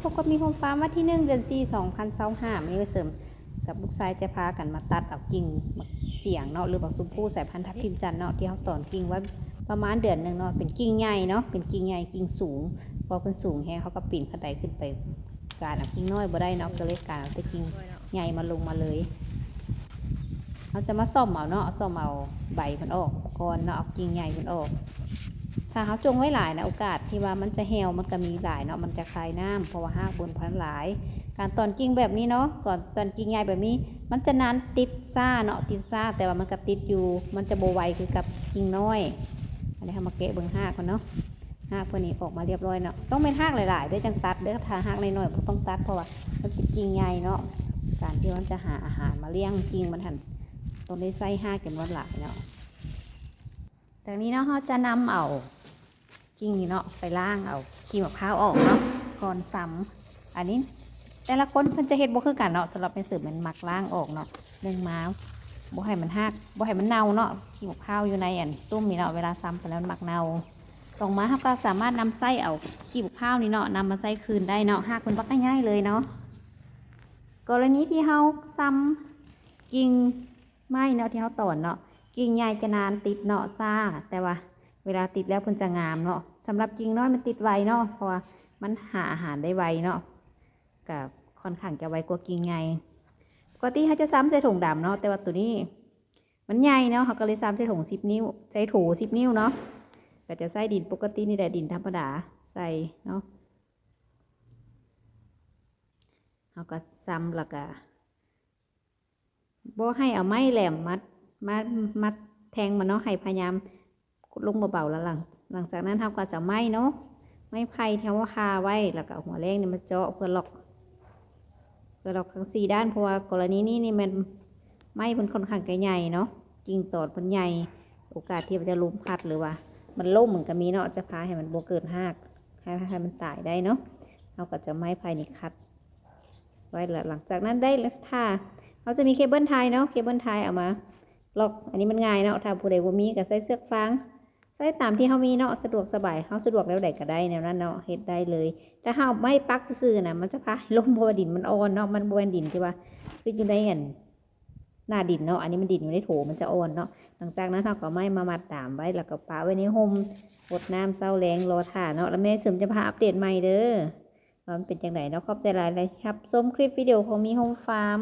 พบกับมีโฮมฟาร์มวันที่1 เดือน 4 2025มีไปเสริมกับลูกชายจะพากันมาตัดเอากิ่งมะเจียงเนาะหรือบักสุพูสายพันธุ์ทับทิมจันทร์เนาะที่เขาตอนกิ่งไว้ประมาณเดือนหนึ่งเนาะเป็นกิ่งใหญ่เนาะเป็นกิ่งใหญ่กิ่งสูงพอเป็นสูงแฮงเขาก็ปีนขึ้นไปการเอากิ่งน้อยบ่ได้เนาะก็เลยการเอาแต่กิ่งใหญ่มาลงมาเลยเขาจะมาซ่อมเอาเนาะซ่อมเอาใบมันออกก่อนเนาะเอากิ่งใหญ่มันออกถ้าเขาจงไว้หลายนะโอกาสที่ว่ามันจะแหวมันก็มีหลายเนาะมันจะคลายน้ำเพราะว่าหากบนพันหลายการตอนกิ่งแบบนี้เนาะก่อนตอนกิ่งใหญ่แบบนี้มันจะนานติดซ่าเนาะติดซ่าแต่ว่ามันก็ติดอยู่มันจะโบไวคือกับกิ่งน้อยอันนี้เขามาเกะเบิ้งหากก่อนเนาะหากพวกนี้ออกมาเรียบร้อยเนาะต้องเป็นหากหลายๆด้วยจังตัดเด้อถ้าหากน้อยๆก็ต้องตัดเพราะว่ามันเป็นกิ่งใหญ่เนาะการที่มันจะหาอาหารมาเลี้ยงกิ่งมันหันต้องได้ใส่หากจำนวนหลายเนาะจากนี้เนาะเขาจะนำเอากิ่งเนาะไปล้างเอาขี้มะพร้าวออกเนาะก่อนซ้ำอันนี้แต่ละคนเพิ่นจะเฮ็ดบ่คือกันเนาะสำหรับในสืบมันมักล้างออกเนาะเรื่องม้าบ่ให้มันหักบ่ให้มันเน่าเนาะขี้มะพร้าวอยู่ในอันตุ้มนี่เนาะเวลาซ้ำไปแล้วมันมักเน่าตรงมาเขาก็สามารถนำไส้เอาขี้มะพร้าวนี่เนาะนำมาใส่คืนได้เนาะหักมันบักง่ายๆเลยเนาะกรณีที่เขาซ้ำกิ่งไม้เนาะที่เขาตอนเนาะกิ่งใหญ่จะนานติดเนาะซ่าแต่ว่าเวลาติดแล้วเพิ่นจะงามเนาะสำหรับกิ่งน้อยมันติดไวเนาะเพราะว่ามันหาอาหารได้ไวเนาะกับค่อนข้างจะไวกว่ากิ่งใหญ่ปกติเขาจะซ้ำใส่ถุงดำเนาะแต่ว่าตัวนี้มันใหญ่เนาะเขาก็เลยซ้ำใส่ถุง10 นิ้วใส่ถู10 นิ้วเนาะก็จะใส่ดินปกตินี่แหละดินธรรมดาใส่เนาะเขาก็ซ้ำแล้วก็บ่ให้เอาไม้แหลมมัดแทงมันเนาะให้พยายามลงเบาๆแล้วหลังจากนั้นทำก็จะไม้เนาะไม้ไผ่ที่ว่าคาไว้แล้วก็หัวแรงเนี่ยมาเจาะเพื่อล็อกทั้ง4 ด้านเพราะว่ากรณีนี้นี่มันไม้มันค่อนข้างใหญ่เนาะกิ่งตอดมันใหญ่โอกาสที่มันจะล้มพัดหรือว่ามันล่มเหมือนกับมีเนาะจะพาให้มันโบเกิดหักให้มันตายได้เนาะเราก็จะไม้ไผ่นี่คัดไว้หลังจากนั้นได้แล้วถ้าเขาจะมีเคเบิลไทยเนาะเคเบิลไทยเอามาล็อกอันนี้มันง่ายเนาะถ้าผู้ใดบ่มีก็ใส่เสื้อฟางใส่ตามที่เขามีเนาะสะดวกสบายเขาสะดวกแล้วใดก็ได้แนวนั้นเนาะเฮ็ดได้เลยถ้าเขาไม่ปักซื่อๆนะมันจะพาลมเพราะว่าดินมันอ่อนเนาะมันบวนดินที่ว่าคืออยู่ในหน้าดินเนาะอันนี้มันดินอยู่ในโถมันจะอ่อนเนาะหลังจากนั้นเขาก็ไม่มามัดตามไว้แล้วก็ปาไว้ในห่มรดน้ำเศร้าแรงรอถ่าเนาะแล้วแม่เสริมจะพาอัปเดตใหม่เด้อว่ามันเป็นจังไดเนาะขอบใจหลายๆครับชมคลิปวิดีโอของมีโฮมฟาร์ม